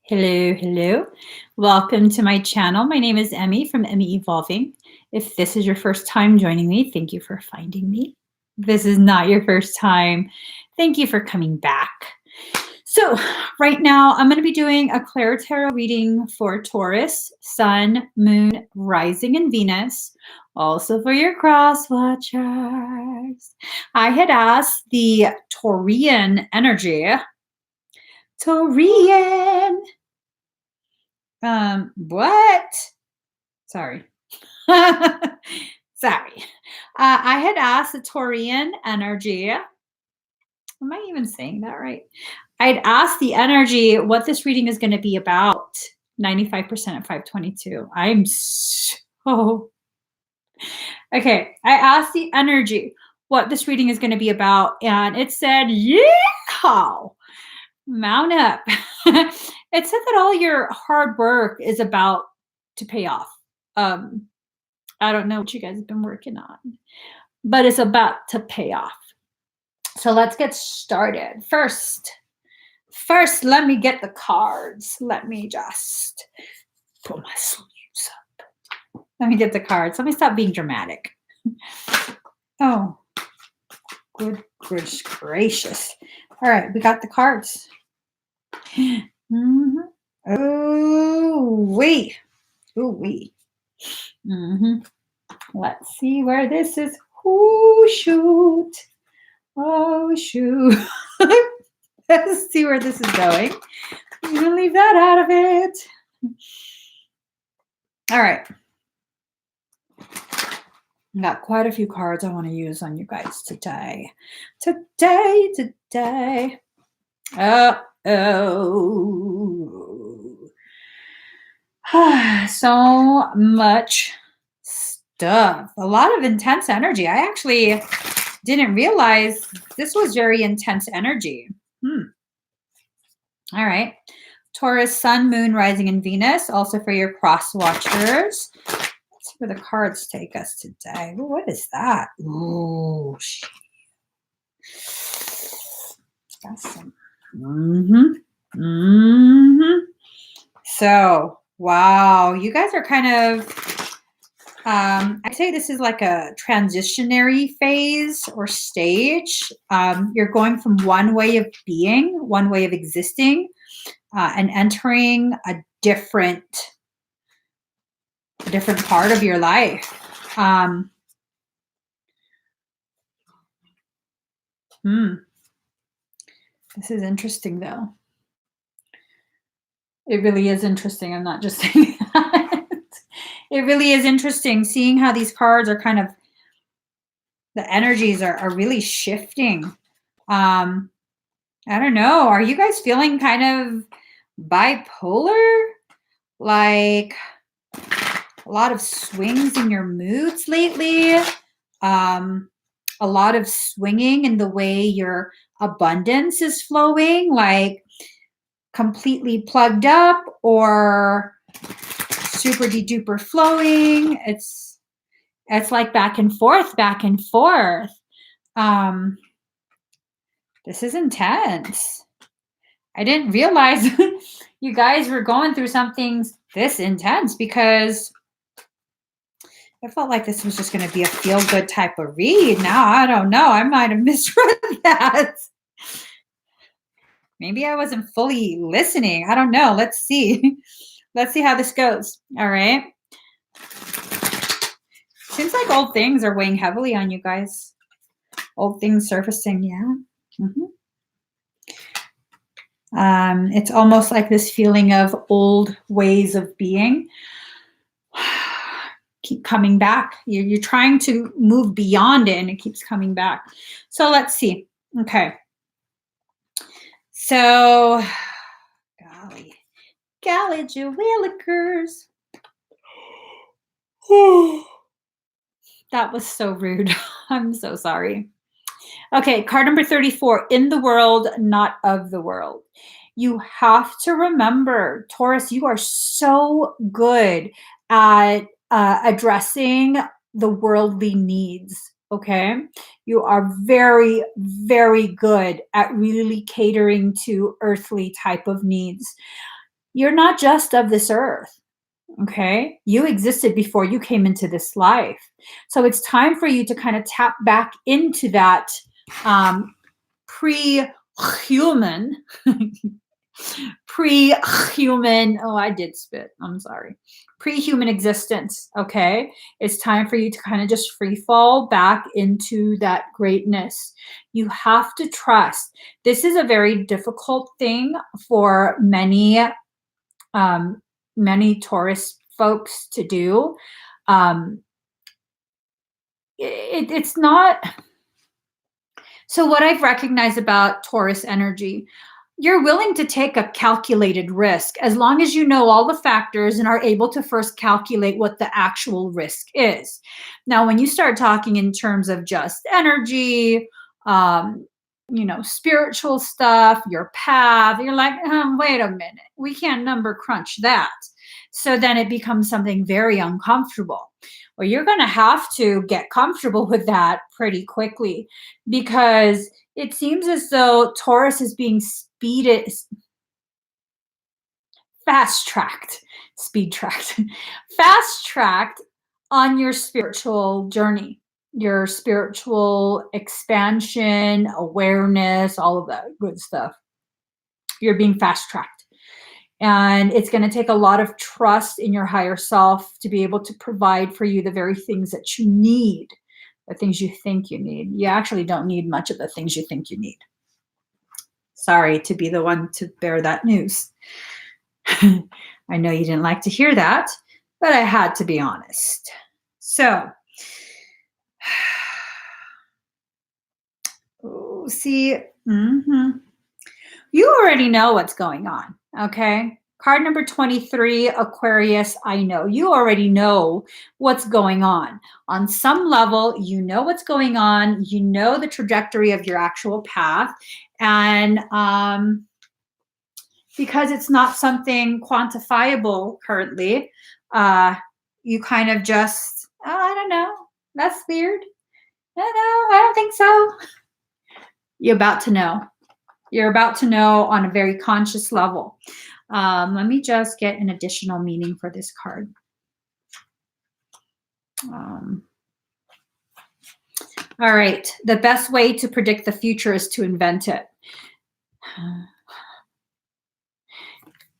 Hello, hello. Welcome to my channel. My name is Emmy from Emmy Evolving. If this is your first time joining me, thank you for finding me. If this is not your first time, thank you for coming back. So right now I'm going to be doing a ClairTarot reading for Taurus, Sun, Moon, Rising, and Venus. Also for your cross watchers. I had asked the Taurian energy. Taurian. What? Sorry. Sorry. I had asked the Taurian energy. Am I even saying that right? I'd asked the energy what this reading is going to be about. 95% at 522. I'm so... Okay. I asked the energy what this reading is going to be about, and it said, yeehaw! Mount up. It said that all your hard work is about to pay off. I don't know what you guys have been working on, but it's about to pay off. So let's get started. First, let me get the cards. Let me just put my sleeves up. Let me get the cards. Let me stop being dramatic. Oh, good gracious. All right, we got the cards. Mm-hmm. Oh, wait. Oh, wait. Mm-hmm. Let's see where this is. Oh, shoot. Oh, shoot. Let's see where this is going. I'm going to leave that out of it. All right. I got quite a few cards I want to use on you guys today. Today. So much stuff. A lot of intense energy. I actually didn't realize this was very intense energy. All right. Taurus, Sun, Moon, Rising, and Venus. Also for your cross watchers. Let's see where the cards take us today. Ooh, what is that? Ooh, shit. Got some. So, wow, you guys are kind of, I'd say this is like a transitionary phase or stage. You're going from one way of being, one way of existing, and entering a different part of your life. This is interesting, though. It really is interesting. I'm not just saying that. It really is interesting seeing how these cards are kind of, the energies are really shifting. I don't know. Are you guys feeling kind of bipolar? Like a lot of swings in your moods lately? A lot of swinging in the way your abundance is flowing, like completely plugged up or super duper flowing. It's like back and forth. This is intense. I didn't realize you guys were going through something this intense, because I felt like this was just going to be a feel-good type of read. Now, I don't know. I might have misread that. Maybe I wasn't fully listening. I don't know. Let's see. Let's see how this goes. All right. Seems like old things are weighing heavily on you guys. Old things surfacing. Yeah. It's almost like this feeling of old ways of being keep coming back. You're trying to move beyond it, and it keeps coming back. So let's see. Okay. So, golly, Jewellikers. That was so rude. I'm so sorry. Okay, card number 34, in the world, not of the world. You have to remember, Taurus, you are so good at addressing the worldly needs, okay? You are very, very good at really catering to earthly type of needs. You're not just of this earth. Okay. You existed before you came into this life. So it's time for you to kind of tap back into that pre-human, pre-human, oh, I did spit. I'm sorry. Pre-human existence. Okay. It's time for you to kind of just free fall back into that greatness. You have to trust. This is a very difficult thing for many Taurus folks to do. It's not. So what I've recognized about Taurus energy, you're willing to take a calculated risk as long as you know all the factors and are able to first calculate what the actual risk is. Now, when you start talking in terms of just energy, spiritual stuff, your path, you're like, wait a minute, we can't number crunch that. So then it becomes something very uncomfortable. Well, you're going to have to get comfortable with that pretty quickly, because it seems as though Taurus is being fast-tracked on your spiritual journey, your spiritual expansion, awareness, all of that good stuff. You're being fast-tracked. And it's going to take a lot of trust in your higher self to be able to provide for you the very things that you need, the things you think you need. You actually don't need much of the things you think you need. Sorry to be the one to bear that news. I know you didn't like to hear that, but I had to be honest. So, see, you already know what's going on, okay? Card number 23, Aquarius, I know. You already know what's going on. On some level, you know what's going on. You know the trajectory of your actual path. And because it's not something quantifiable currently, you kind of just, I don't know. That's weird. I don't think so. You're about to know. You're about to know on a very conscious level. Let me just get an additional meaning for this card. All right. The best way to predict the future is to invent it.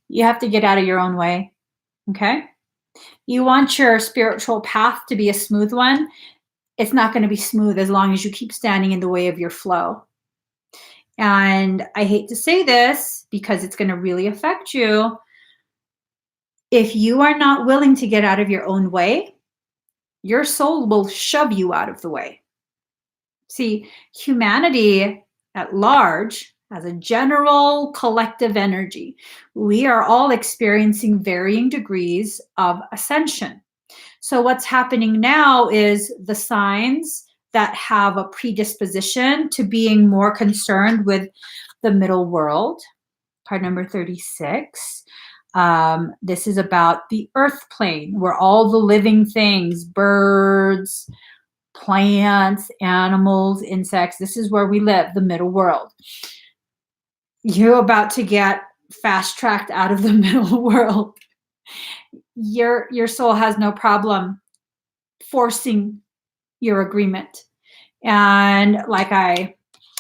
You have to get out of your own way. Okay? You want your spiritual path to be a smooth one. It's not going to be smooth as long as you keep standing in the way of your flow. And I hate to say this because it's going to really affect you. If you are not willing to get out of your own way, your soul will shove you out of the way. See, humanity at large has a general collective energy. We are all experiencing varying degrees of ascension. So what's happening now is the signs that have a predisposition to being more concerned with the middle world. Card number 36. This is about the earth plane, where all the living things, birds, plants, animals, insects, this is where we live, the middle world. You're about to get fast-tracked out of the middle world. Your soul has no problem forcing your agreement. And like I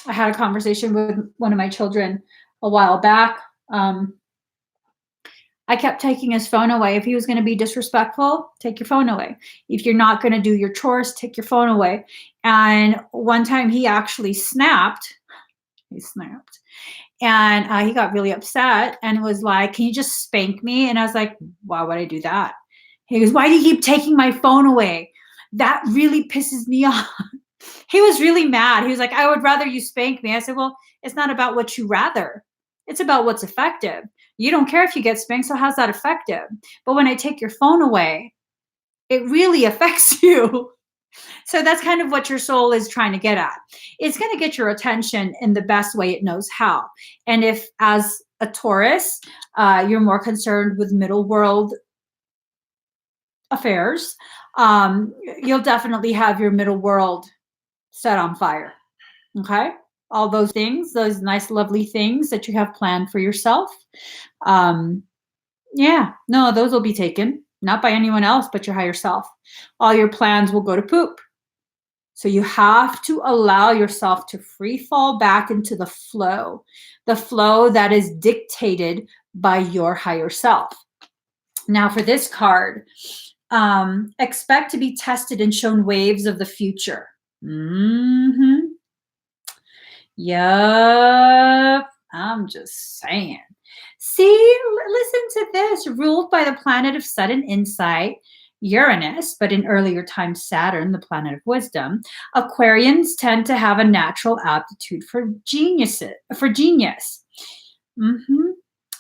had a conversation with one of my children a while back. I kept taking his phone away. If he was going to be disrespectful, take your phone away. If you're not going to do your chores, take your phone away. And one time he actually snapped. He snapped. And he got really upset and was like, can you just spank me? And I was like, why would I do that? He goes, why do you keep taking my phone away? That really pisses me off. He was really mad. He was like, I would rather you spank me. I said, well, it's not about what you rather. It's about what's effective. You don't care if you get spanked, so how's that effective? But when I take your phone away, it really affects you. So that's kind of what your soul is trying to get at. It's going to get your attention in the best way it knows how. And if, as a Taurus, you're more concerned with middle world affairs, you'll definitely have your middle world set on fire. Okay? All those things, those nice, lovely things that you have planned for yourself. Yeah, no, those will be taken, not by anyone else but your higher self. All your plans will go to poop. So you have to allow yourself to free fall back into the flow that is dictated by your higher self. Now, for this card, expect to be tested and shown waves of the future. Yup. I'm just saying. See, listen to this. Ruled by the planet of sudden insight, Uranus, but in earlier times, Saturn, the planet of wisdom, Aquarians tend to have a natural aptitude for genius. Mhm.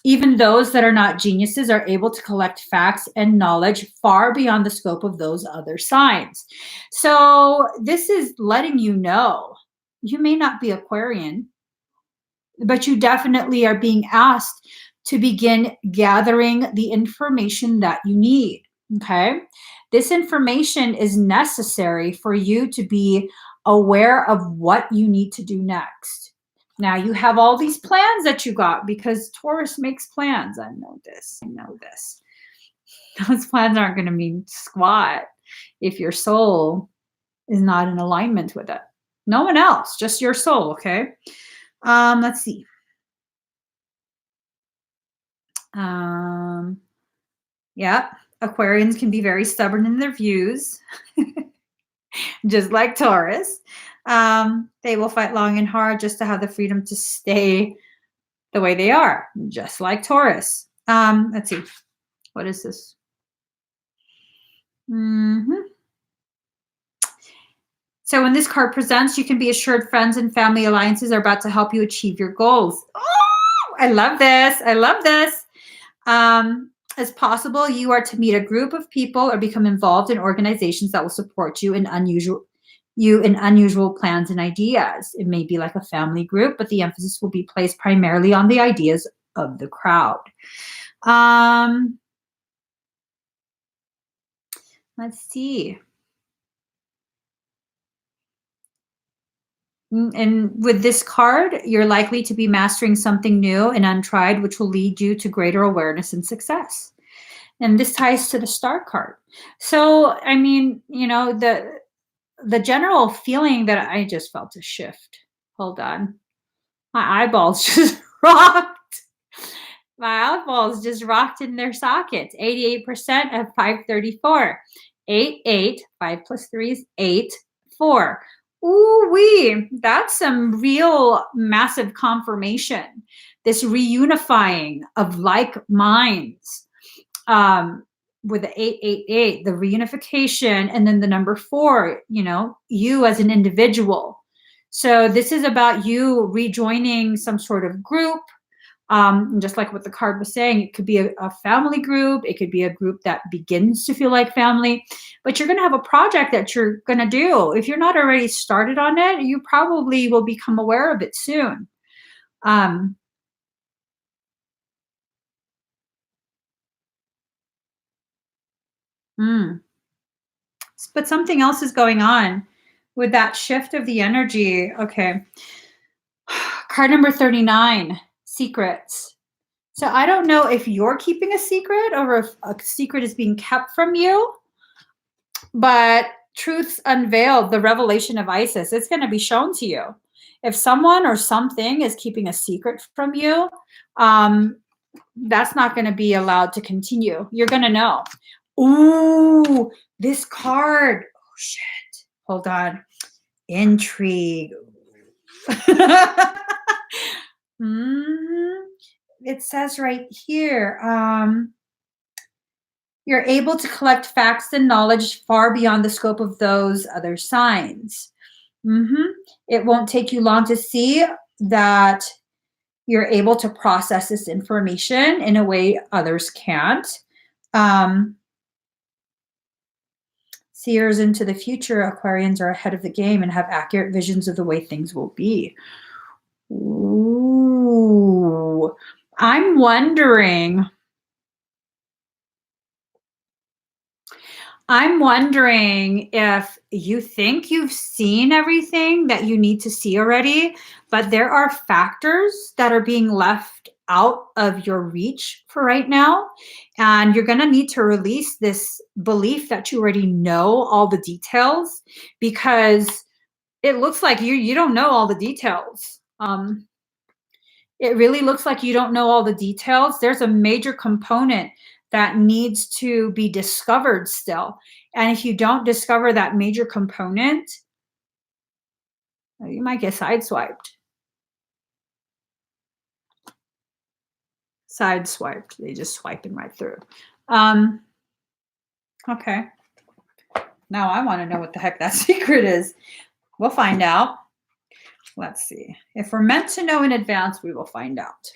Even those that are not geniuses are able to collect facts and knowledge far beyond the scope of those other signs. So, this is letting you know you may not be Aquarian, but you definitely are being asked to begin gathering the information that you need. Okay. This information is necessary for you to be aware of what you need to do next. Now, you have all these plans that you got because Taurus makes plans. I know this. I know this. Those plans aren't going to mean squat if your soul is not in alignment with it. No one else, just your soul. Okay. Let's see. Yeah, Aquarians can be very stubborn in their views, just like Taurus. They will fight long and hard just to have the freedom to stay the way they are, just like Taurus. Let's see. What is this? So when this card presents, you can be assured friends and family alliances are about to help you achieve your goals. Oh, I love this. I love this. As possible, you are to meet a group of people or become involved in organizations that will support you in unusual plans and ideas. It may be like a family group, but the emphasis will be placed primarily on the ideas of the crowd. Let's see. And with this card, you're likely to be mastering something new and untried, which will lead you to greater awareness and success. And this ties to the star card. So, I mean, you know, the general feeling that I just felt a shift. Hold on. My eyeballs just rocked. My eyeballs just rocked in their sockets. 88% of 534. 8, 5 plus 3 is 8, 4. Ooh wee, that's some real massive confirmation. This reunifying of like minds. With the 888, the reunification, and then the number 4, you know, you as an individual. So this is about you rejoining some sort of group. Just like what the card was saying, it could be a family group. It could be a group that begins to feel like family, but you're going to have a project that you're going to do. If you're not already started on it, you probably will become aware of it soon. But something else is going on with that shift of the energy. Okay. Card number 39, secrets. So I don't know if you're keeping a secret or if a secret is being kept from you, but truths unveiled, the revelation of Isis, it's going to be shown to you. If someone or something is keeping a secret from you, that's not going to be allowed to continue. You're going to know. Ooh, this card. Oh, shit. Hold on. Intrigue. It says right here, you're able to collect facts and knowledge far beyond the scope of those other signs. It won't take you long to see that you're able to process this information in a way others can't. Seers into the future, Aquarians are ahead of the game and have accurate visions of the way things will be. Ooh, I'm wondering I'm wondering if you think you've seen everything that you need to see already, but there are factors that are being left out of your reach for right now. And you're going to need to release this belief that you already know all the details, because it looks like you don't know all the details. It really looks like you don't know all the details. There's a major component that needs to be discovered still. And if you don't discover that major component, you might get sideswiped. Sideswiped. They just swiping right through. Okay. Now I want to know what the heck that secret is. We'll find out. Let's see. If we're meant to know in advance, we will find out.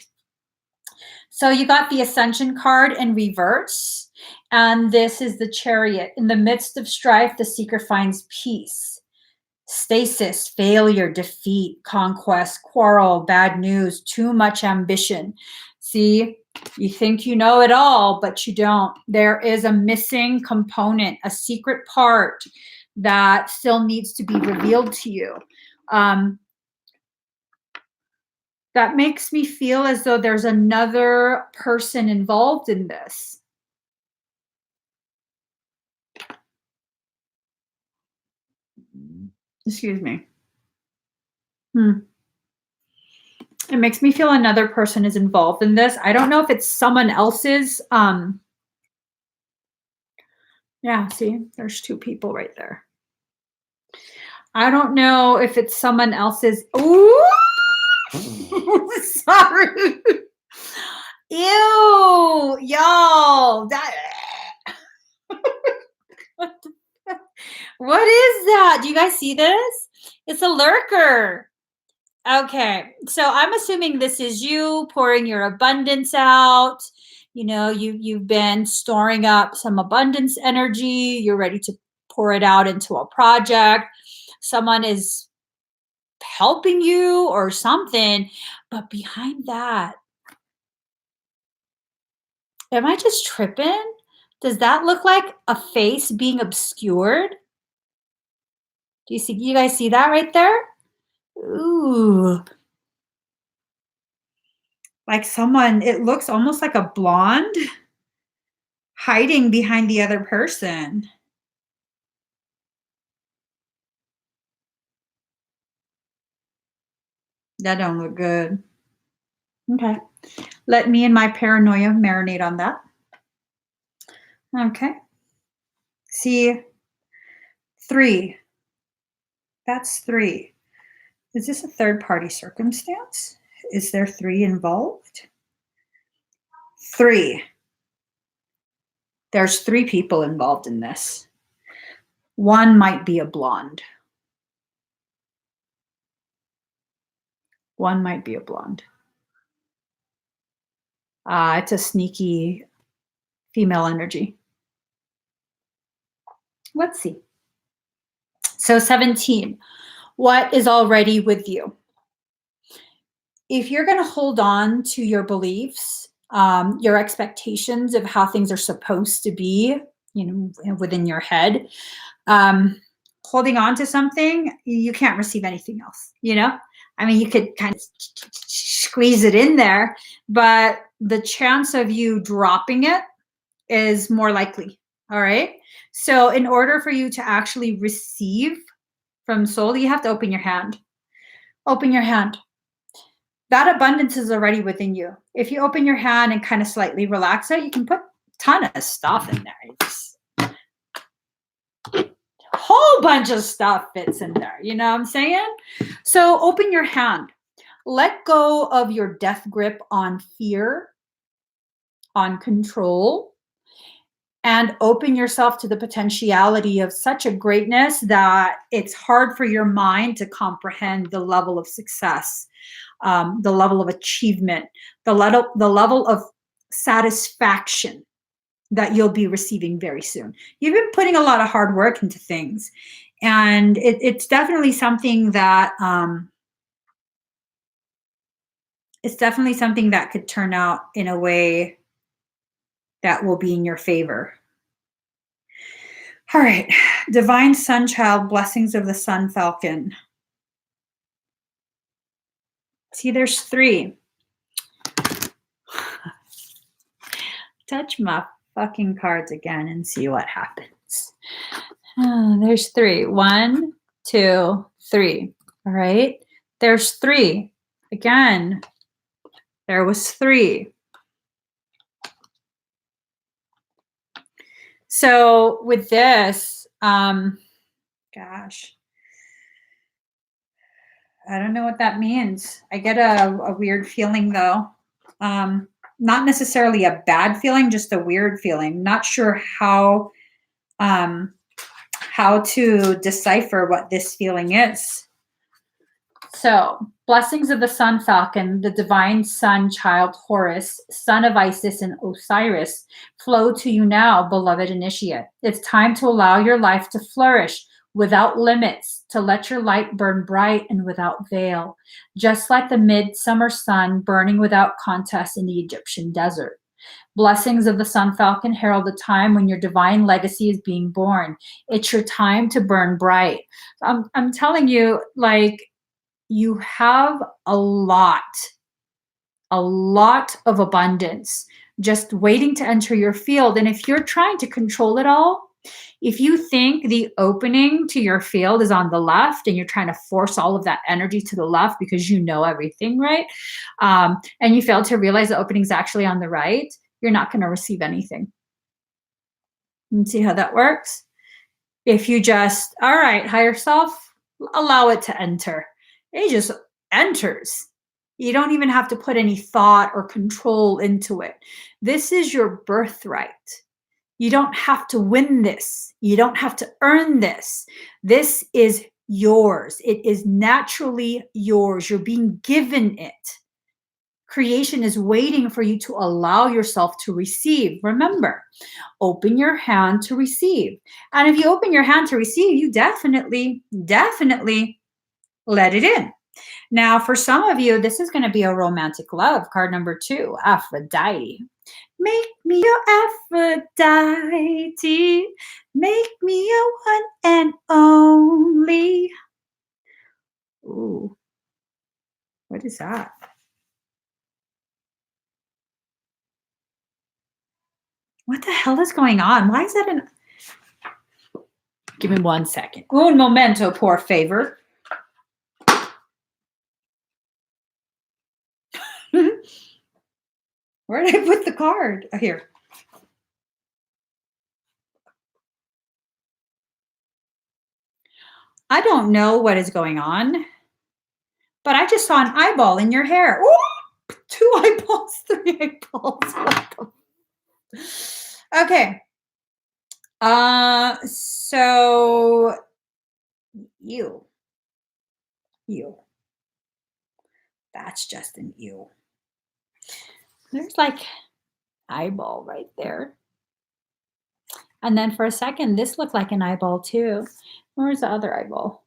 So you got the Ascension card in reverse, and this is the Chariot. In the midst of strife, the seeker finds peace. Stasis, failure, defeat, conquest, quarrel, bad news, too much ambition. See, you think you know it all, but you don't. There is a missing component, a secret part that still needs to be revealed to you. That makes me feel as though there's another person involved in this. Excuse me. It makes me feel another person is involved in this. I don't know if it's someone else's. Yeah, see, there's two people right there. I don't know if it's someone else's. Ooh, sorry. Ew, y'all. What is that? Do you guys see this? It's a lurker. Okay, so I'm assuming this is you pouring your abundance out. You know, you've been storing up some abundance energy. You're ready to pour it out into a project. Someone is helping you or something, but behind that, am I just tripping? Does that look like a face being obscured? Do you guys see that right there? Ooh. Like someone, it looks almost like a blonde hiding behind the other person. That don't look good. Okay. Let me and my paranoia marinate on that. Okay. See, 3. That's 3. Is this a third party circumstance? Is there 3 involved? 3. There's 3 people involved in this. 1 might be a blonde. 1 might be a blonde. It's a sneaky female energy. Let's see. So 17, what is already with you? If you're going to hold on to your beliefs, your expectations of how things are supposed to be, you know, within your head, holding on to something, you can't receive anything else, you know? I mean, you could kind of squeeze it in there, but the chance of you dropping it is more likely. All right. So in order for you to actually receive from soul, you have to open your hand. Open your hand. That abundance is already within you. If you open your hand and kind of slightly relax it, you can put a ton of stuff in there. It's a whole bunch of stuff fits in there. You know what I'm saying? So open your hand. Let go of your death grip on fear, on control, and open yourself to the potentiality of such a greatness that it's hard for your mind to comprehend the level of success, the level of achievement, the level of satisfaction that you'll be receiving very soon. You've been putting a lot of hard work into things, and it's definitely something that could turn out in a way that will be in your favor. All right. Divine Sun Child, blessings of the Sun Falcon. See, there's 3. Touch my fucking cards again and see what happens. There's 3. 1, 2, 3. All right. There's 3. Again, there was 3. So with this, gosh, I don't know what that means. I get a weird feeling though. Not necessarily a bad feeling, just a weird feeling. Not sure how to decipher what this feeling is. So, blessings of the Sun Falcon, the divine Sun Child Horus, son of Isis and Osiris, flow to you now, beloved initiate. It's time to allow your life to flourish without limits, to let your light burn bright and without veil, just like the midsummer sun burning without contest in the Egyptian desert. Blessings of the Sun Falcon herald a time when your divine legacy is being born. It's your time to burn bright. I'm telling you, like, you have a lot of abundance just waiting to enter your field. And if you're trying to control it all, if you think the opening to your field is on the left and you're trying to force all of that energy to the left because you know everything, right? And you fail to realize the opening is actually on the right, you're not going to receive anything. You see how that works? If you just, all right, higher self, allow it to enter. It just enters. You don't even have to put any thought or control into it. This is your birthright. You don't have to win this. You don't have to earn this. This is yours. It is naturally yours. You're being given it. Creation is waiting for you to allow yourself to receive. Remember, open your hand to receive. And if you open your hand to receive, you definitely let it in. Now, for some of you, this is going to be a romantic love. Card number 2, Aphrodite. Make me your Aphrodite. Make me your one and only. Ooh, what is that? What the hell is going on? Why is that in? Give me 1 second. Un momento, por favor. Where did I put the card? Oh, here. I don't know what is going on, but I just saw an eyeball in your hair. Ooh, 2 eyeballs, 3 eyeballs. Okay. So you. That's just an you. There's like eyeball right there. And then for a second, this looked like an eyeball too. Where's the other eyeball?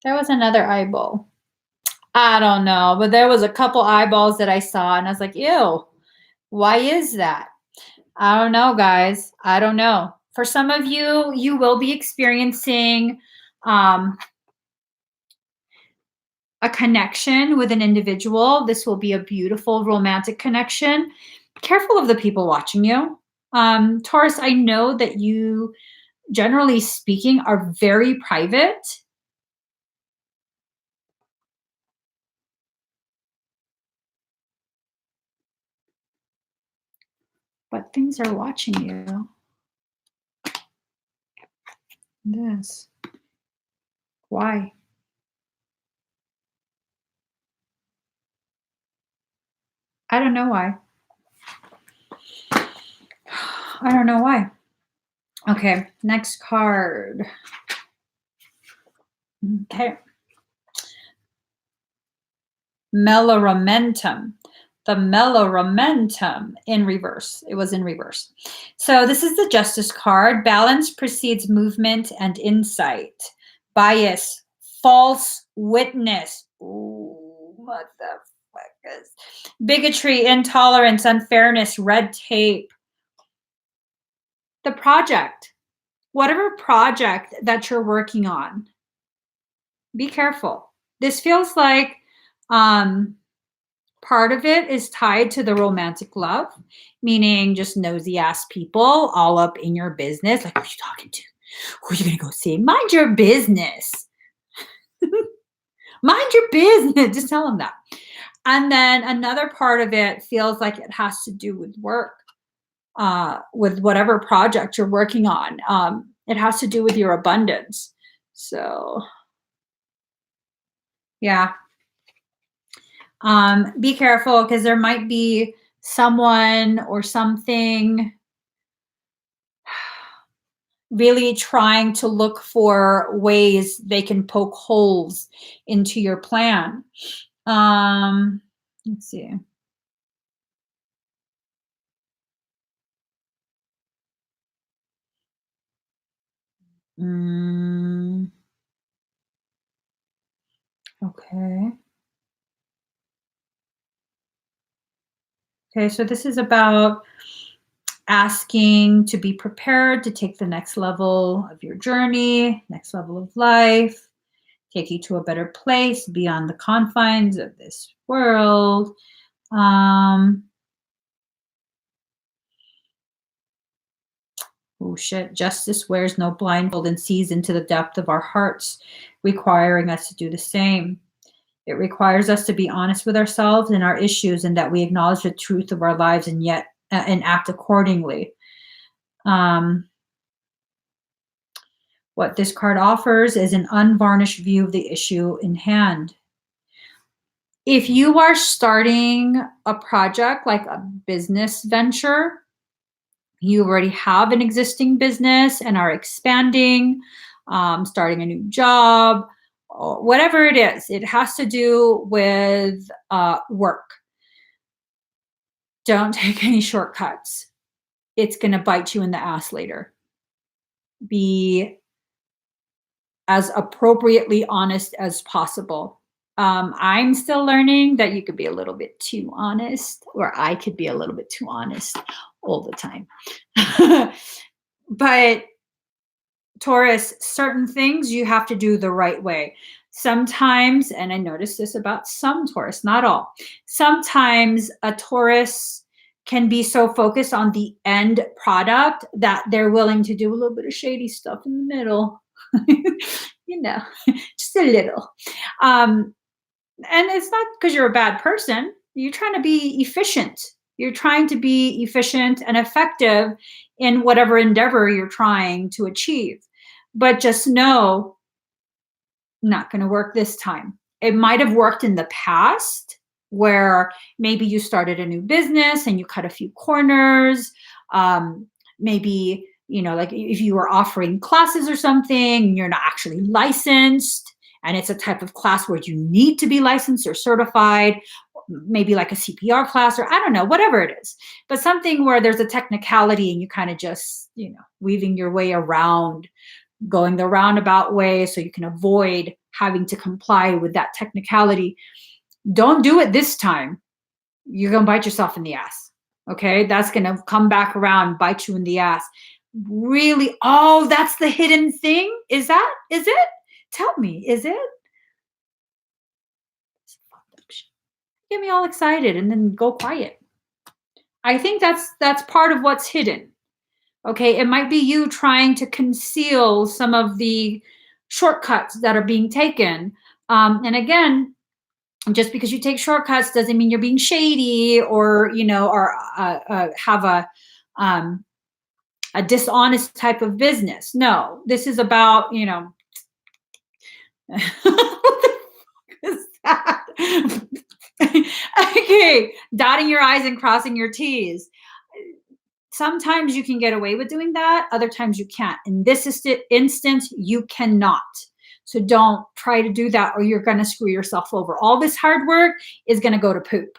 There was another eyeball. I don't know, but there was a couple eyeballs that I saw and I was like, ew, why is that? I don't know, guys. I don't know. For some of you, you will be experiencing a connection with an individual. This will be a beautiful romantic connection. Careful of the people watching you. Taurus, I know that you, generally speaking, are very private. But things are watching you. Yes. Why? I don't know why. I don't know why. Okay, next card. Okay. Meloramentum. The Meloramentum in reverse. It was in reverse. So this is the Justice card. Balance precedes movement and insight. Bias. False witness. Ooh, motherfuckers. Bigotry, intolerance, unfairness, red tape. The project, whatever project that you're working on, be careful. This feels like part of it is tied to the romantic love, meaning just nosy ass people all up in your business. Like, who are you talking to? Who are you going to go see? Mind your business. Mind your business. Just tell them that. And then another part of it feels like it has to do with work, with whatever project you're working on. It has to do with your abundance. So, yeah. Be careful because there might be someone or something really trying to look for ways they can poke holes into your plan. Let's see. Okay. Okay, so this is about asking to be prepared to take the next level of your journey, next level of life, take you to a better place beyond the confines of this world. Oh shit, justice wears no blindfold and sees into the depth of our hearts, requiring us to do the same. It requires us to be honest with ourselves and our issues, and that we acknowledge the truth of our lives and yet and act accordingly. What this card offers is an unvarnished view of the issue in hand. If you are starting a project like a business venture, you already have an existing business and are expanding, starting a new job, whatever it is, it has to do with work. Don't take any shortcuts. It's going to bite you in the ass later. Be as appropriately honest as possible. I'm still learning that you could be a little bit too honest, or I could be a little bit too honest all the time. But Taurus, certain things you have to do the right way. Sometimes, and I noticed this about some Taurus, not all, sometimes a Taurus can be so focused on the end product that they're willing to do a little bit of shady stuff in the middle. You know, just a little. And it's not because you're a bad person. You're trying to be efficient. You're trying to be efficient and effective in whatever endeavor you're trying to achieve. But just know, not going to work this time. It might have worked in the past where maybe you started a new business and you cut a few corners. Maybe, you know, like if you were offering classes or something, you're not actually licensed, and it's a type of class where you need to be licensed or certified, maybe like a CPR class, or I don't know, whatever it is, but something where there's a technicality and you kind of just, you know, weaving your way around, going the roundabout way so you can avoid having to comply with that technicality. Don't do it this time. You're going to bite yourself in the ass. Okay. That's going to come back around, bite you in the ass. Really? Oh, that's the hidden thing? Is it? Tell me, is it? Get me all excited and then go quiet. I think that's part of what's hidden. Okay, it might be you trying to conceal some of the shortcuts that are being taken. And again, just because you take shortcuts doesn't mean you're being shady or, you know, or have a dishonest type of business. No, this is about, you know, what the fuck is that? Okay, dotting your I's and crossing your T's. Sometimes you can get away with doing that. Other times you can't. In this instance, you cannot. So don't try to do that or you're going to screw yourself over. All this hard work is going to go to poop.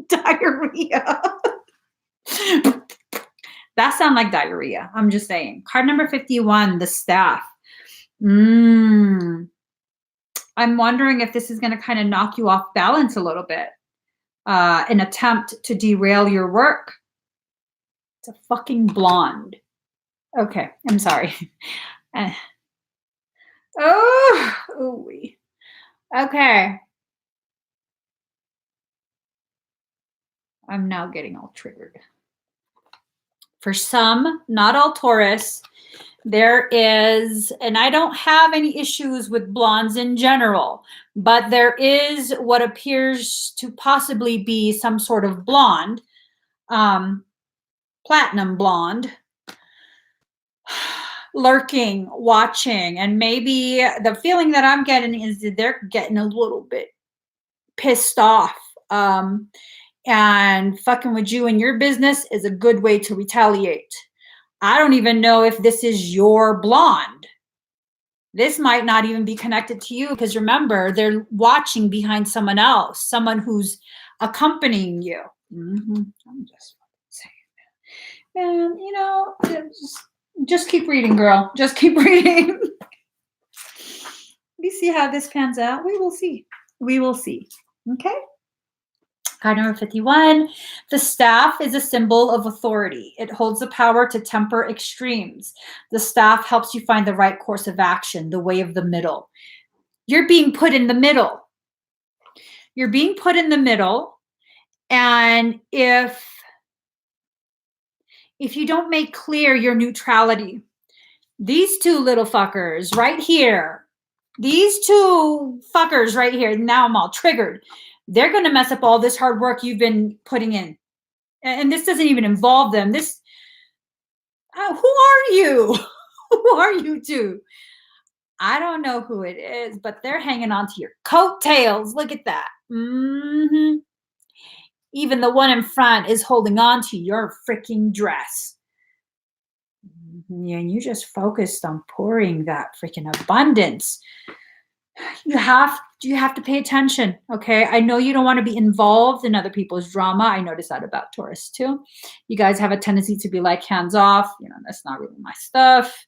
Diarrhea. That sounds like diarrhea. I'm just saying. Card number 51, the staff. I'm wondering if this is going to kind of knock you off balance a little bit. An attempt to derail your work. It's a fucking blonde. Okay, I'm sorry. Oh, ooh. Okay. I'm now getting all triggered. For some, not all Taurus, there is, and I don't have any issues with blondes in general, but there is what appears to possibly be some sort of blonde, platinum blonde, lurking, watching, and maybe the feeling that I'm getting is that they're getting a little bit pissed off. And fucking with you and your business is a good way to retaliate. I don't even know if this is your blonde. This might not even be connected to you because remember, they're watching behind someone else, someone who's accompanying you. I'm just saying, man, you know, just keep reading, girl. Just keep reading. We see how this pans out. We will see. We will see. Okay. Card number 51, the staff is a symbol of authority. It holds the power to temper extremes. The staff helps you find the right course of action, the way of the middle. You're being put in the middle. You're being put in the middle. And if you don't make clear your neutrality, these two little fuckers right here, these two fuckers right here, now I'm all triggered. They're going to mess up all this hard work you've been putting in. And this doesn't even involve them. This, who are you? Who are you two? I don't know who it is, but they're hanging on to your coattails. Look at that. Even the one in front is holding on to your freaking dress. Yeah, and you just focused on pouring that freaking abundance. You have to pay attention, okay? I know you don't want to be involved in other people's drama. I noticed that about Taurus too. You guys have a tendency to be like hands off. You know, that's not really my stuff.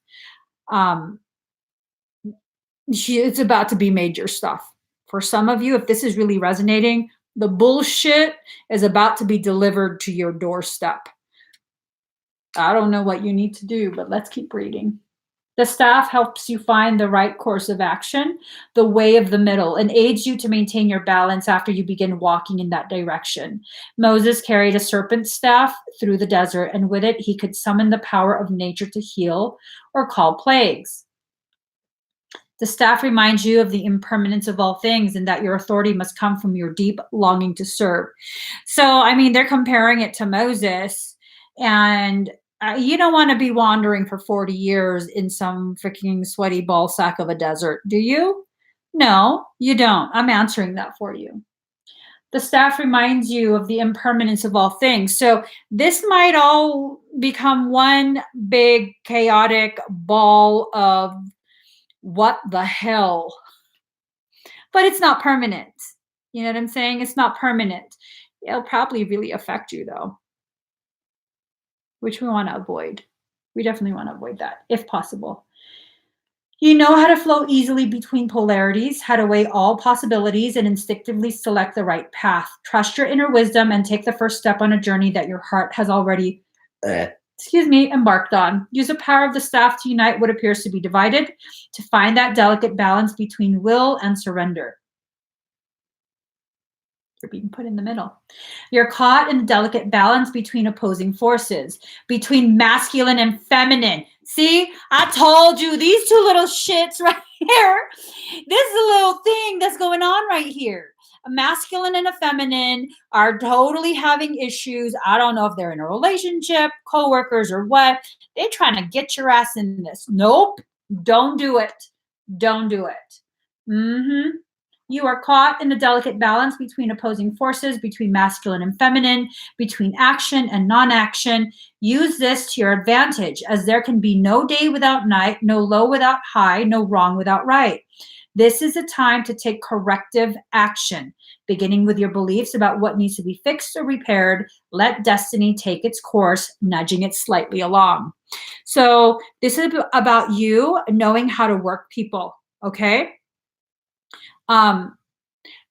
It's about to be major stuff. For some of you, if this is really resonating, the bullshit is about to be delivered to your doorstep. I don't know what you need to do, but let's keep reading. The staff helps you find the right course of action, the way of the middle, and aids you to maintain your balance after you begin walking in that direction. Moses carried a serpent staff through the desert, and with it, he could summon the power of nature to heal or call plagues. The staff reminds you of the impermanence of all things and that your authority must come from your deep longing to serve. So, I mean, they're comparing it to Moses, and you don't want to be wandering for 40 years in some freaking sweaty ball sack of a desert, do you? No, you don't. I'm answering that for you. The staff reminds you of the impermanence of all things. So this might all become one big chaotic ball of what the hell. But it's not permanent. You know what I'm saying? It's not permanent. It'll probably really affect you though, which we want to avoid. We definitely want to avoid that if possible. You know how to flow easily between polarities, how to weigh all possibilities and instinctively select the right path. Trust your inner wisdom and take the first step on a journey that your heart has already, embarked on. Use the power of the staff to unite what appears to be divided, to find that delicate balance between will and surrender. You're being put in the middle. You're caught in a delicate balance between opposing forces, between masculine and feminine. See, I told you, these two little shits right here. This is a little thing that's going on right here. A masculine and a feminine are totally having issues. I don't know if they're in a relationship, coworkers, or what. They're trying to get your ass in this. Nope, don't do it. Don't do it. You are caught in the delicate balance between opposing forces, between masculine and feminine, between action and non-action. Use this to your advantage, as there can be no day without night, no low without high, no wrong without right. This is a time to take corrective action, beginning with your beliefs about what needs to be fixed or repaired. Let destiny take its course, nudging it slightly along. So this is about you knowing how to work people, okay?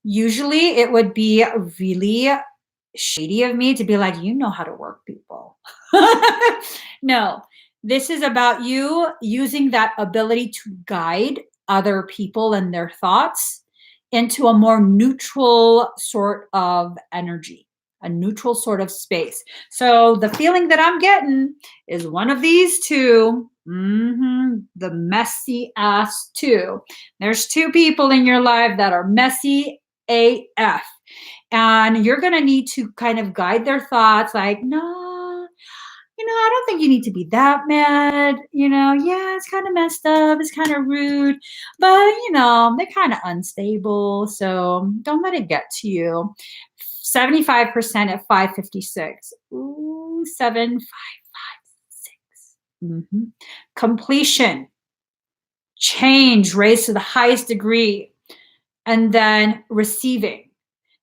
Usually it would be really shady of me to be like, you know how to work people. No, this is about you using that ability to guide other people and their thoughts into a more neutral sort of energy, a neutral sort of space. So the feeling that I'm getting is one of these two. The messy ass two. There's two people in your life that are messy AF. And you're going to need to kind of guide their thoughts like, no, I don't think you need to be that mad. Yeah, it's kind of messed up. It's kind of rude, but they're kind of unstable. So don't let it get to you. 75% at 556. Ooh, 7556. Completion, change, raised to the highest degree, and then receiving.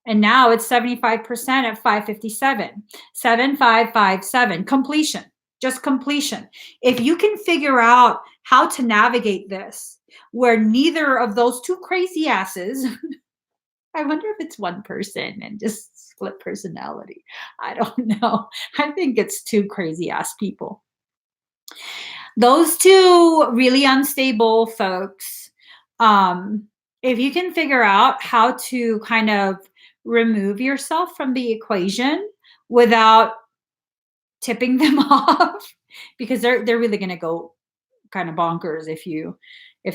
And now it's 75% at 557. 7557. Completion. Just completion. If you can figure out how to navigate this, where neither of those two crazy asses, I wonder if it's one person and just split personality. I don't know. I think it's two crazy ass people. Those two really unstable folks, if you can figure out how to kind of remove yourself from the equation without tipping them off, because they're really going to go kind of bonkers if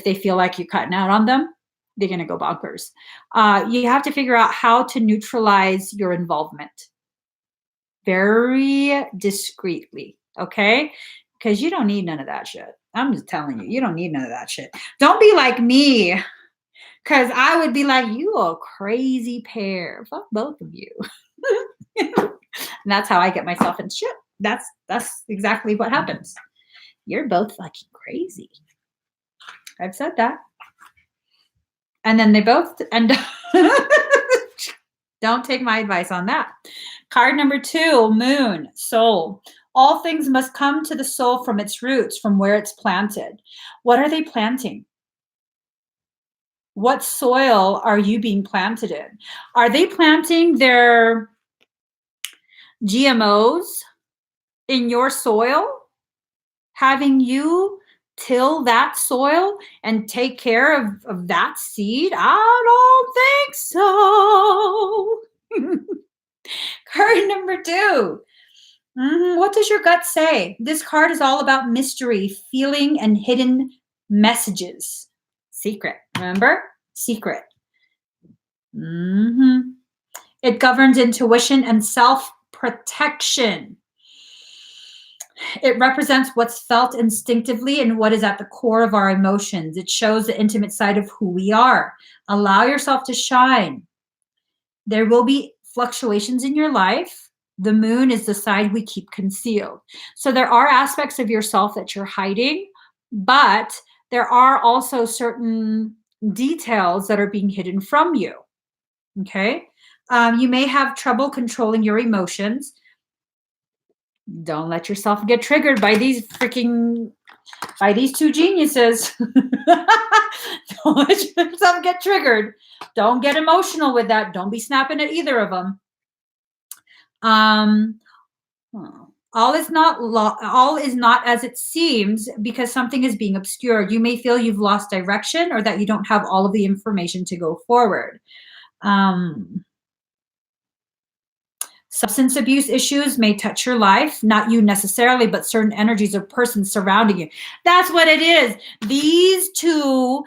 they feel like you're cutting out on them. They're going to go bonkers. You have to figure out how to neutralize your involvement very discreetly, okay? Because you don't need none of that shit. I'm just telling you, you don't need none of that shit. Don't be like me. Because I would be like, you a crazy pair. Fuck both of you. And that's how I get myself in shit. That's exactly what happens. You're both fucking crazy. I've said that. And then they both end up. Don't take my advice on that. Card number 2, Moon, Soul. All things must come to the soul from its roots, from where it's planted. What are they planting? What soil are you being planted in? Are they planting their GMOs in your soil? Having you till that soil and take care of that seed? I don't think so. Card number 2. What does your gut say? This card is all about mystery, feeling, and hidden messages. Secret, remember? Secret. It governs intuition and self-protection. It represents what's felt instinctively and what is at the core of our emotions. It shows the intimate side of who we are. Allow yourself to shine. There will be fluctuations in your life. The moon is the side we keep concealed. So there are aspects of yourself that you're hiding, but there are also certain details that are being hidden from you. Okay? You may have trouble controlling your emotions. Don't let yourself get triggered by these two geniuses. Don't let yourself get triggered. Don't get emotional with that. Don't be snapping at either of them. All is not as it seems because something is being obscured. You may feel you've lost direction or that you don't have all of the information to go forward. Substance abuse issues may touch your life, not you necessarily, but certain energies of persons surrounding you. That's what it is. These two,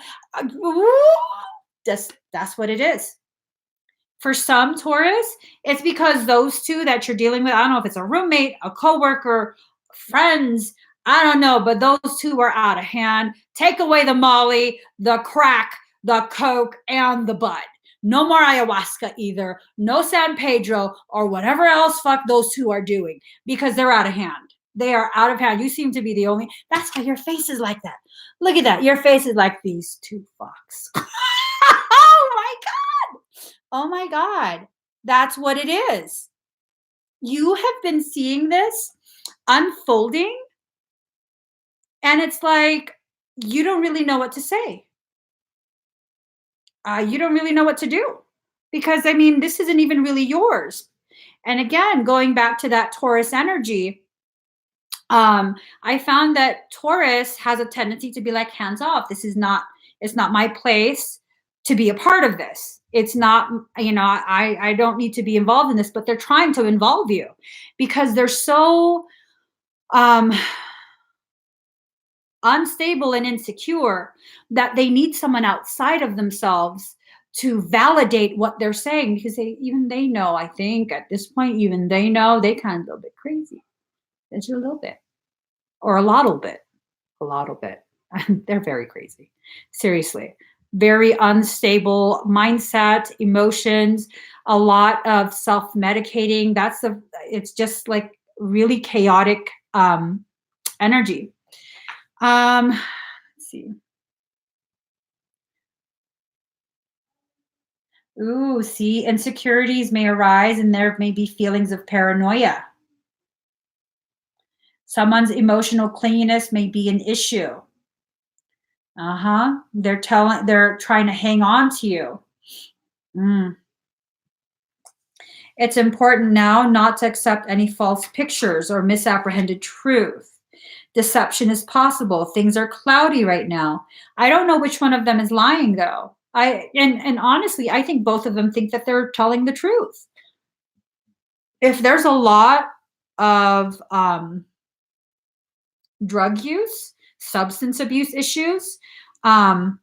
that's what it is. For some Taurus, it's because those two that you're dealing with, I don't know if it's a roommate, a coworker, friends, I don't know, but those two are out of hand. Take away the Molly, the crack, the coke, and the bud. No more ayahuasca either. No San Pedro or whatever else fuck those two are doing because they're out of hand. They are out of hand. You seem to be the only. That's why your face is like that. Look at that. Your face is like these two fucks. Oh my God. Oh my God. That's what it is. You have been seeing this unfolding, and it's like you don't really know what to say. You don't really know what to do because, I mean, this isn't even really yours. And again, going back to that Taurus energy, I found that Taurus has a tendency to be like, hands off. This is not, it's not my place to be a part of this. It's not, you know, I don't need to be involved in this, but they're trying to involve you because they're so unstable and insecure that they need someone outside of themselves to validate what they're saying, because they know, I think at this point, even they know they kind of a little bit crazy. It's a little bit, or a lot bit. They're very crazy. Seriously. Very unstable mindset, emotions, a lot of self-medicating. It's just like really chaotic energy. Let's see. Ooh, see, insecurities may arise and there may be feelings of paranoia. Someone's emotional clinginess may be an issue. They're trying to hang on to you. It's important now not to accept any false pictures or misapprehended truth. Deception is possible. Things are cloudy right now. I don't know which one of them is lying though. And honestly, I think both of them think that they're telling the truth. If there's a lot of drug use, substance abuse issues, there's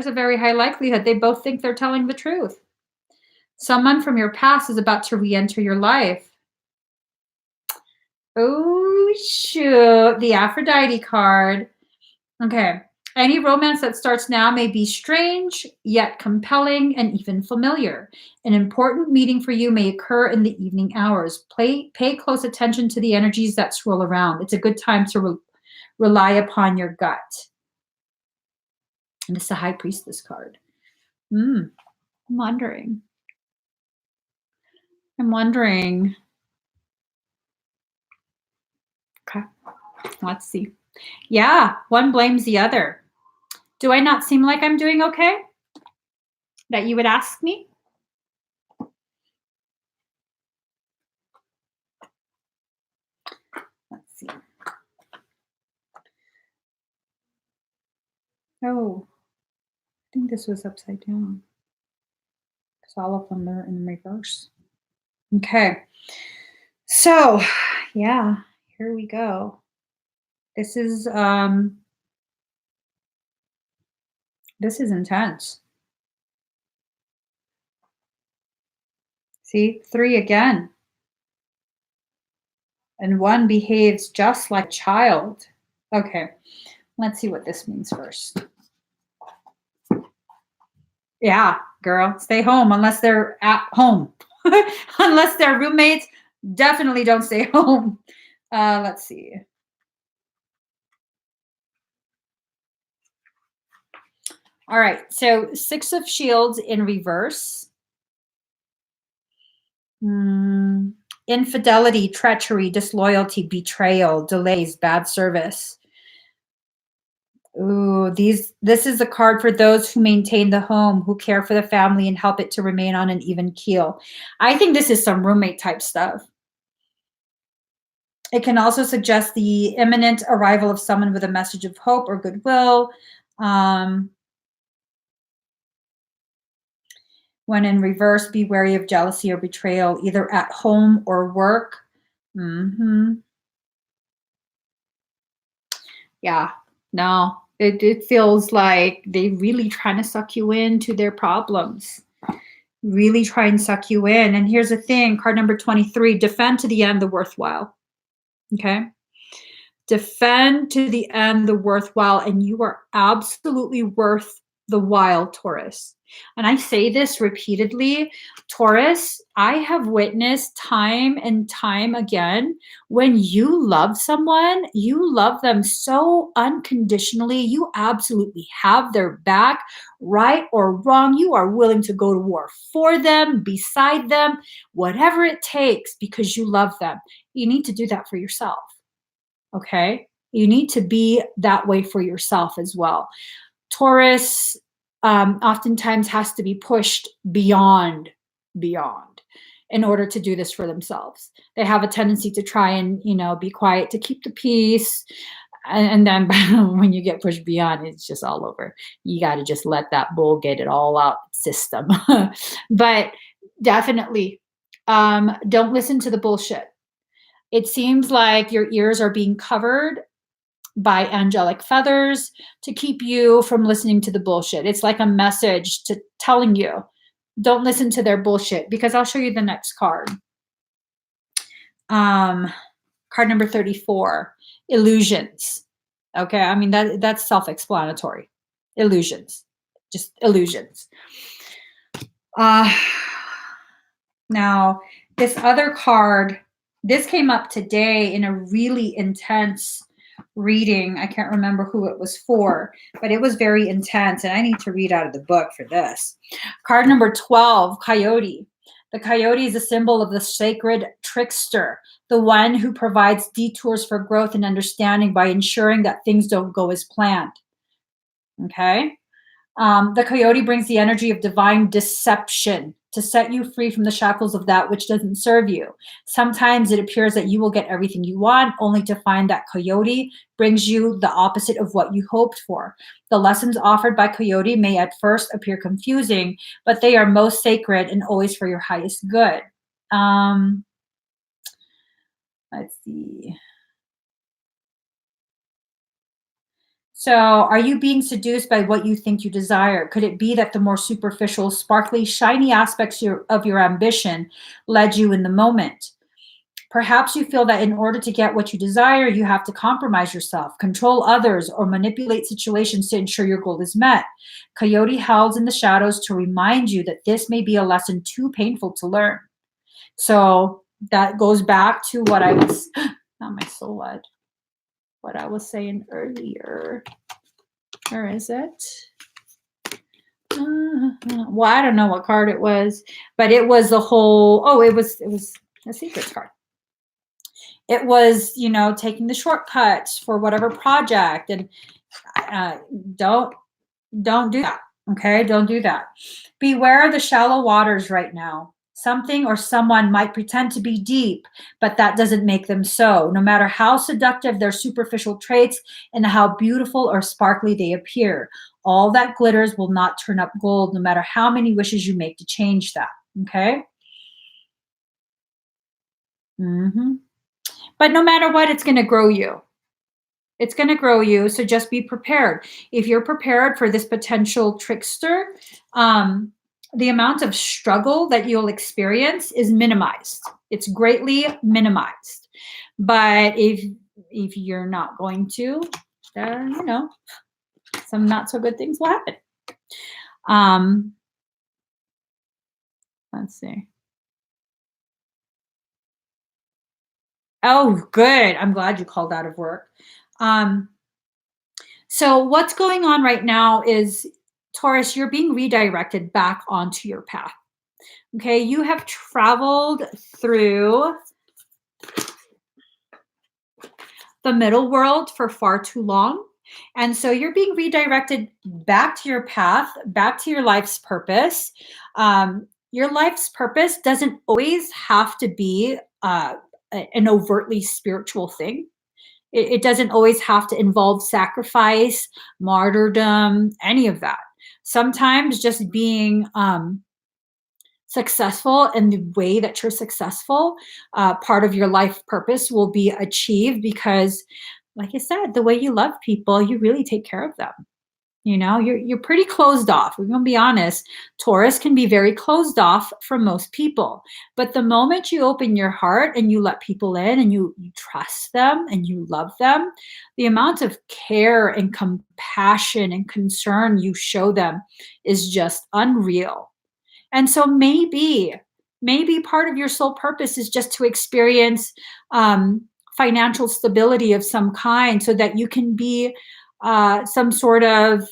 a very high likelihood they both think they're telling the truth. Someone from your past is about to re-enter your life. Oh, shoot. The Aphrodite card. Okay. Any romance that starts now may be strange, yet compelling and even familiar. An important meeting for you may occur in the evening hours. Pay close attention to the energies that swirl around. It's a good time to rely upon your gut. And it's the High Priestess card. I'm wondering. Okay, let's see. Yeah, one blames the other. Do I not seem like I'm doing okay? That you would ask me? Let's see. Oh, I think this was upside down. Because all of them are in reverse. Okay. So, yeah, here we go. This is intense. See, 3 again. And 1 behaves just like a child. Okay, let's see what this means first. Yeah, girl, stay home unless they're at home. Unless they're roommates, definitely don't stay home. Let's see. All right, so 6 of Shields in reverse. Infidelity, treachery, disloyalty, betrayal, delays, bad service. Ooh, this is a card for those who maintain the home, who care for the family and help it to remain on an even keel. I think this is some roommate type stuff. It can also suggest the imminent arrival of someone with a message of hope or goodwill. When in reverse, be wary of jealousy or betrayal, either at home or work. Yeah, no, it feels like they really trying to suck you into their problems. Really try and suck you in. And here's the thing, card number 23, defend to the end the worthwhile. Okay? Defend to the end the worthwhile, and you are absolutely worth the while, Taurus. And I say this repeatedly, Taurus, I have witnessed time and time again, when you love someone, you love them so unconditionally, you absolutely have their back, right or wrong. You are willing to go to war for them, beside them, whatever it takes, because you love them. You need to do that for yourself. Okay? You need to be that way for yourself as well. Taurus oftentimes has to be pushed beyond. in order to do this for themselves. They have a tendency to try and, be quiet to keep the peace. And then when you get pushed beyond, it's just all over. You got to just let that bull get it all out system. But definitely, don't listen to the bullshit. It seems like your ears are being covered by angelic feathers to keep you from listening to the bullshit. It's like a message to telling you, don't listen to their bullshit, because I'll show you the next card. Card number 34, illusions. Okay, I mean, that's self-explanatory. Illusions, just illusions. Now, this other card, this came up today in a really intense reading. I can't remember who it was for, but it was very intense, and I need to read out of the book for this. Card number 12, coyote. The coyote is a symbol of the sacred trickster, the one who provides detours for growth and understanding by ensuring that things don't go as planned. Okay? The coyote brings the energy of divine deception to set you free from the shackles of that which doesn't serve you. Sometimes it appears that you will get everything you want, only to find that coyote brings you the opposite of what you hoped for. The lessons offered by coyote may at first appear confusing, but they are most sacred and always for your highest good. Let's see. So are you being seduced by what you think you desire? Could it be that the more superficial, sparkly, shiny aspects of your ambition led you in the moment? Perhaps you feel that in order to get what you desire, you have to compromise yourself, control others, or manipulate situations to ensure your goal is met. Coyote howls in the shadows to remind you that this may be a lesson too painful to learn. So that goes back to what I was, not my soul led. What I was saying earlier. Where is it? Well, I don't know what card it was, but it was the whole, it was a secret card. It was, taking the shortcuts for whatever project, and don't do that. Okay, don't do that. Beware of the shallow waters right now. Something or someone might pretend to be deep, but that doesn't make them so, no matter how seductive their superficial traits and how beautiful or sparkly they appear. All that glitters will not turn up gold, no matter how many wishes you make to change that, okay? But no matter what, it's going to grow you. It's going to grow you, so just be prepared. If you're prepared for this potential trickster, the amount of struggle that you'll experience is minimized. It's greatly minimized. But if you're not going to, then, some not so good things will happen. Let's see. Oh, good. I'm glad you called out of work. So what's going on right now is, Taurus, you're being redirected back onto your path. Okay, you have traveled through the middle world for far too long. And so you're being redirected back to your path, back to your life's purpose. Your life's purpose doesn't always have to be an overtly spiritual thing. It doesn't always have to involve sacrifice, martyrdom, any of that. Sometimes just being successful in the way that you're successful, part of your life purpose will be achieved because, like I said, the way you love people, you really take care of them. You're pretty closed off. We're going to be honest. Taurus can be very closed off from most people. But the moment you open your heart and you let people in and you trust them and you love them, the amount of care and compassion and concern you show them is just unreal. And so maybe part of your soul purpose is just to experience financial stability of some kind so that you can be some sort of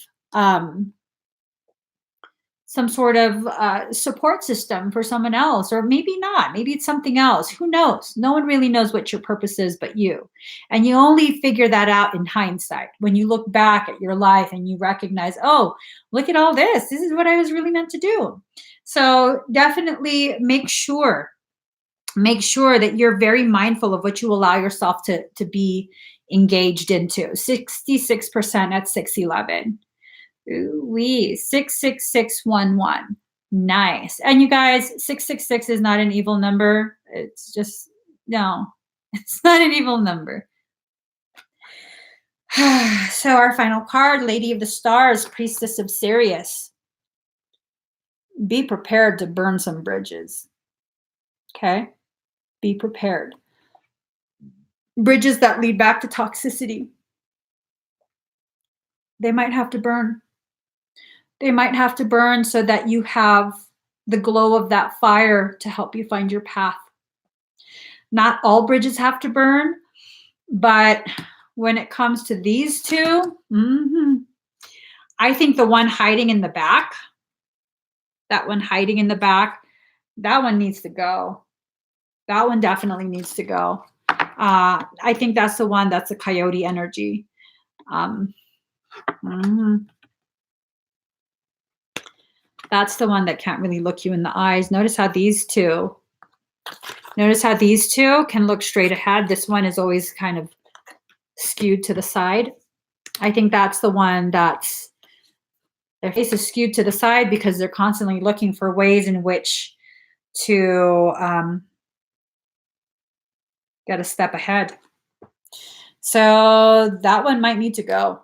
support system for someone else, or maybe not. Maybe it's something else. Who knows? No one really knows what your purpose is but you. And you only figure that out in hindsight when you look back at your life and you recognize, oh, look at all this. This is what I was really meant to do. So definitely make sure Make sure that you're very mindful of what you allow yourself to be engaged into. 66% at 611. Ooh wee, 66611. Nice. And you guys, 666 is not an evil number. It's just, no, it's not an evil number. So our final card, Lady of the Stars, Priestess of Sirius. Be prepared to burn some bridges. Okay? Be prepared. Bridges that lead back to toxicity. They might have to burn. They might have to burn so that you have the glow of that fire to help you find your path. Not all bridges have to burn, but when it comes to these two, I think the one hiding in the back, that one hiding in the back, that one needs to go. That one definitely needs to go. I think that's the one that's a coyote energy. That's the one that can't really look you in the eyes. Notice how these two can look straight ahead. This one is always kind of skewed to the side. I think that's the one that's, their face is skewed to the side because they're constantly looking for ways in which to get a step ahead. So that one might need to go.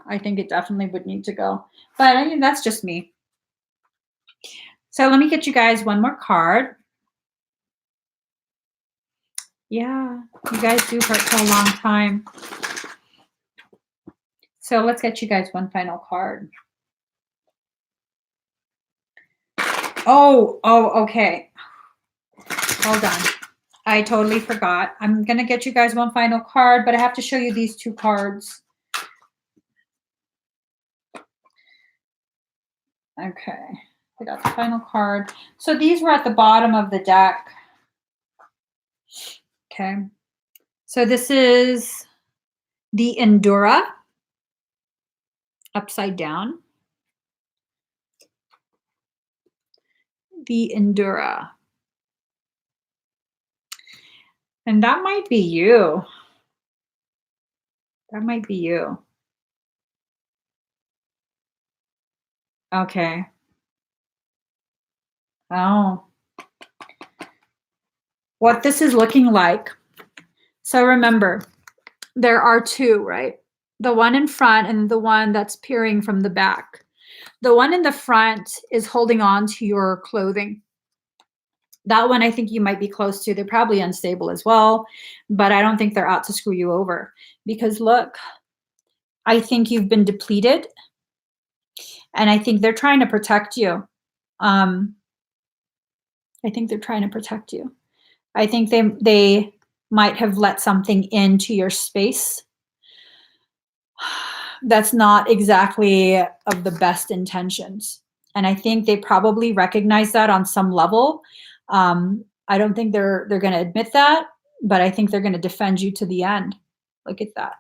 I think it definitely would need to go. But I mean, that's just me. So let me get you guys one more card. Yeah, you guys do hurt for a long time. So let's get you guys one final card. Oh, okay. Hold on. I totally forgot. I'm going to get you guys one final card, but I have to show you these two cards. Okay. I got the final card. So these were at the bottom of the deck. Okay. So this is the Endura upside down. The Endura. And that might be you. That might be you. Okay. Oh. What this is looking like. So remember, there are two, right? The one in front and the one that's peering from the back. The one in the front is holding on to your clothing. That one I think you might be close to. They're probably unstable as well, but I don't think they're out to screw you over. Because look, I think you've been depleted, and I think they're trying to protect you. I think they're trying to protect you. I think they might have let something into your space that's not exactly of the best intentions. And I think they probably recognize that on some level. I don't think they're going to admit that, but I think they're going to defend you to the end. Look at that.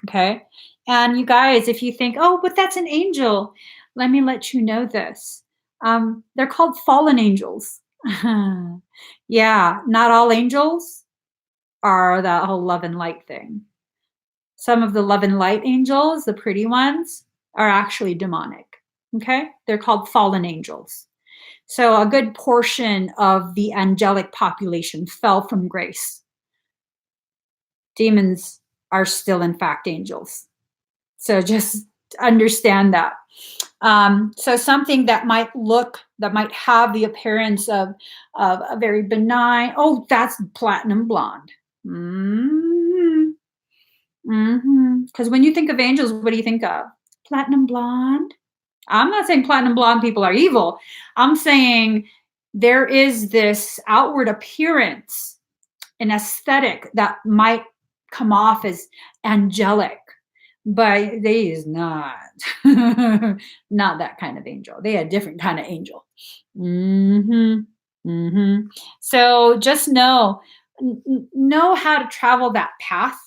Okay. And you guys, if you think, oh, but that's an angel, let me let you know this. They're called fallen angels. Yeah, not all angels are that whole love and light thing. Some of the love and light angels, the pretty ones, are actually demonic. Okay? They're called fallen angels. So a good portion of the angelic population fell from grace. Demons are still, in fact, angels. So just understand that. So something that might have the appearance of a very benign, oh, that's platinum blonde. Because when you think of angels, what do you think of? Platinum blonde? I'm not saying platinum blonde people are evil. I'm saying there is this outward appearance, an aesthetic that might come off as angelic, but they is not. Not that kind of angel. They a different kind of angel. So just know how to travel that path.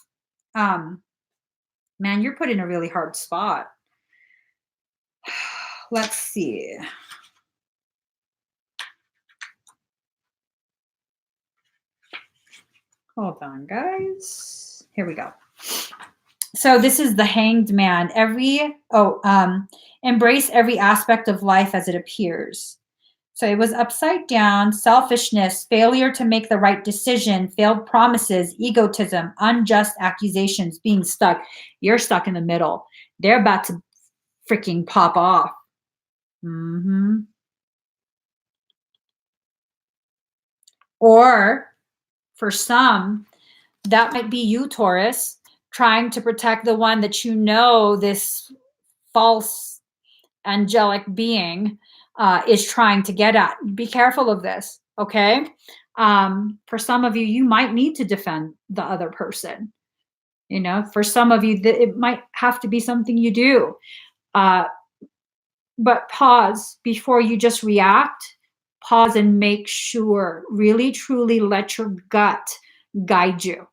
Man, you're put in a really hard spot. Let's see. Hold on, guys. Here we go. So this is the Hanged Man. Embrace every aspect of life as it appears. So it was upside down, selfishness, failure to make the right decision, failed promises, egotism, unjust accusations, being stuck. You're stuck in the middle. They're about to freaking pop off. Or for some, that might be you, Taurus, trying to protect the one that you know this false angelic being is trying to get at. Be careful of this, okay? For some of you, you might need to defend the other person. You know, for some of you, it might have to be something you do. But pause before you just react. Pause and make sure, really, truly let your gut guide you,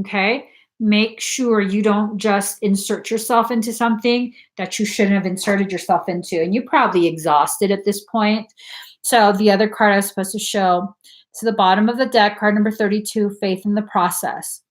okay? Make sure you don't just insert yourself into something that you shouldn't have inserted yourself into. And you're probably exhausted at this point. So the other card I was supposed to show, to the bottom of the deck, card number 32, Faith in the Process.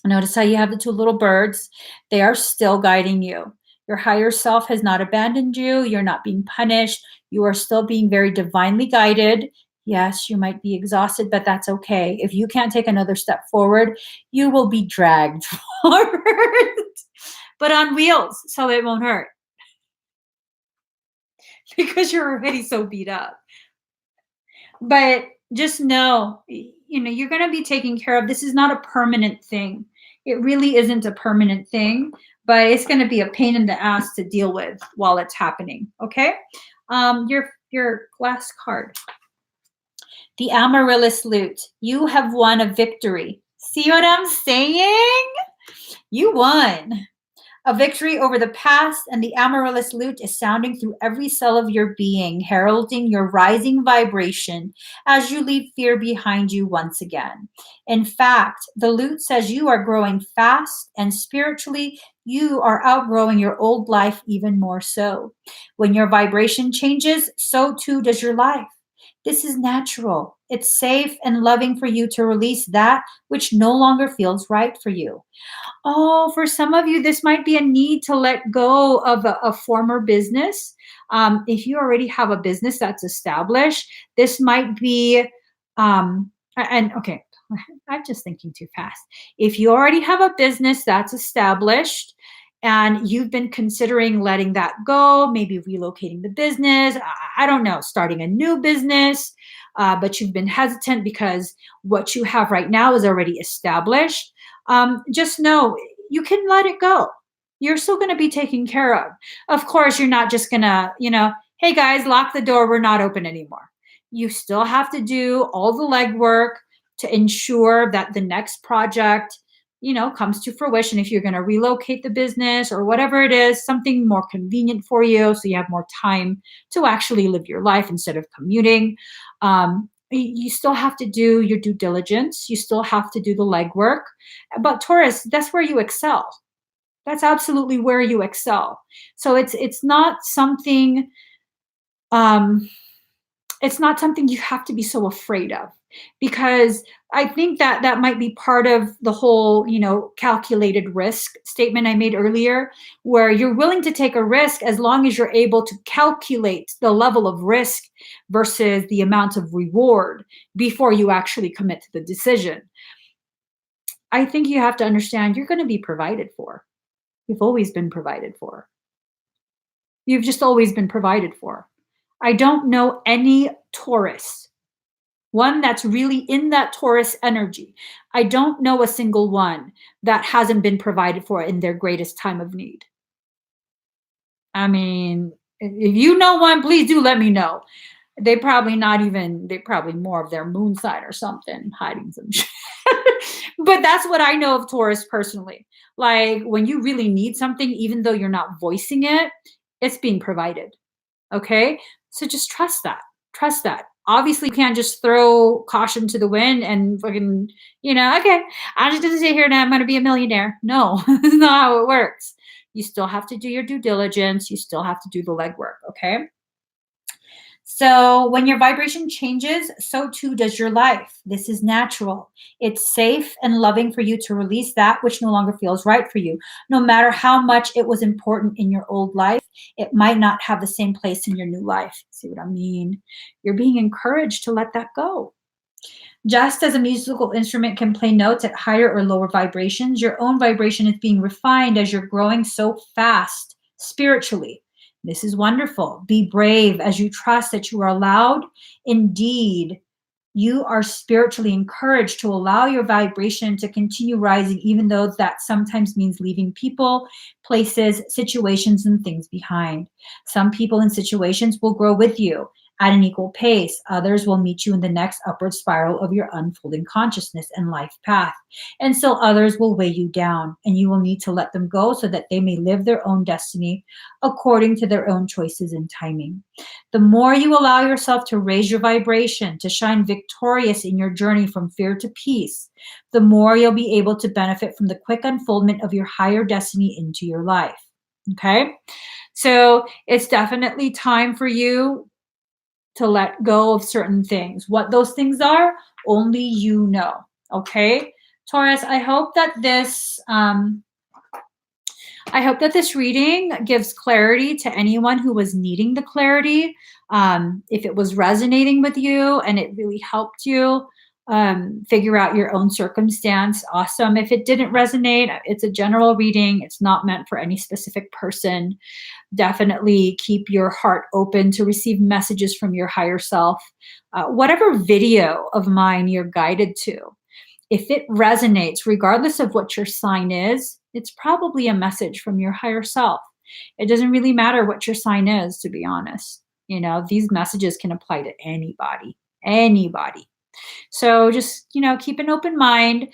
Notice how you have the two little birds. They are still guiding you. Your higher self has not abandoned you. You're not being punished. You are still being very divinely guided. Yes, you might be exhausted, but that's okay. If you can't take another step forward, you will be dragged forward, but on wheels, so it won't hurt because you're already so beat up. But just know, you know, you're going to be taken care of. This is not a permanent thing. It really isn't a permanent thing, but it's going to be a pain in the ass to deal with while it's happening. Okay. Your last card, the Amaryllis Lute. You have won a victory. See what I'm saying? You won. A victory over the past, and the Amaryllis Lute is sounding through every cell of your being, heralding your rising vibration as you leave fear behind you once again. In fact, the lute says you are growing fast, and spiritually, you are outgrowing your old life even more so. When your vibration changes, so too does your life. This is natural. It's safe and loving for you to release that which no longer feels right for you. Oh, for some of you, this might be a need to let go of a former business. If you already have a business that's established, this might be, okay, I'm just thinking too fast. If you already have a business that's established and you've been considering letting that go, maybe relocating the business, I don't know, starting a new business, but you've been hesitant because what you have right now is already established. Just know you can let it go. You're still going to be taken care of. Of course, you're not just going to, hey guys, lock the door. We're not open anymore. You still have to do all the legwork to ensure that the next project, comes to fruition. If you're going to relocate the business or whatever it is, something more convenient for you, so you have more time to actually live your life instead of commuting. You still have to do your due diligence. You still have to do the legwork. But Taurus, that's where you excel. That's absolutely where you excel. So it's not something you have to be so afraid of, because I think that might be part of the whole, calculated risk statement I made earlier, where you're willing to take a risk as long as you're able to calculate the level of risk versus the amount of reward before you actually commit to the decision. I think you have to understand you're going to be provided for. You've always been provided for. You've just always been provided for. I don't know any Taurus, one that's really in that Taurus energy. I don't know a single one that hasn't been provided for in their greatest time of need. I mean, if you know one, please do let me know. They probably more of their moon sign or something, hiding some shit. But that's what I know of Taurus personally. Like, when you really need something, even though you're not voicing it, it's being provided. Okay? So just trust that. Trust that. Obviously, you can't just throw caution to the wind and fucking, okay, I'm just going to sit here and I'm going to be a millionaire. No, that's not how it works. You still have to do your due diligence. You still have to do the legwork. Okay? So when your vibration changes, so too does your life. This is natural. It's safe and loving for you to release that which no longer feels right for you. No matter how much it was important in your old life, it might not have the same place in your new life. See what I mean? You're being encouraged to let that go. Just as a musical instrument can play notes at higher or lower vibrations, your own vibration is being refined as you're growing so fast spiritually. This is wonderful. Be brave as you trust that you are allowed. Indeed, you are spiritually encouraged to allow your vibration to continue rising, even though that sometimes means leaving people, places, situations, and things behind. Some people and situations will grow with you at an equal pace. Others will meet you in the next upward spiral of your unfolding consciousness and life path. And still others will weigh you down, and you will need to let them go so that they may live their own destiny according to their own choices and timing. The more you allow yourself to raise your vibration, to shine victorious in your journey from fear to peace, the more you'll be able to benefit from the quick unfoldment of your higher destiny into your life. Okay? So it's definitely time for you to let go of certain things. What those things are, only you know. Okay? Taurus, I hope that this reading gives clarity to anyone who was needing the clarity. If it was resonating with you and it really helped you figure out your own circumstance, awesome. If it didn't resonate, it's a general reading. It's not meant for any specific person. Definitely keep your heart open to receive messages from your higher self. Whatever video of mine you're guided to, if it resonates, regardless of what your sign is, it's probably a message from your higher self. It doesn't really matter what your sign is, to be honest. You know, these messages can apply to anybody, anybody. So just, keep an open mind.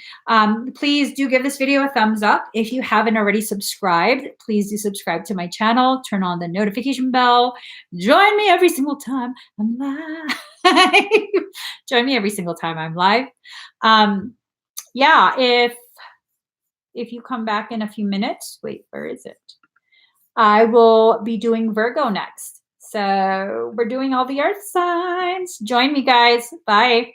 Please do give this video a thumbs up. If you haven't already subscribed, please do subscribe to my channel. Turn on the notification bell. Join me every single time I'm live. Join me every single time I'm live. Yeah, if you come back in a few minutes, wait, where is it? I will be doing Virgo next. So we're doing all the earth signs. Join me, guys. Bye.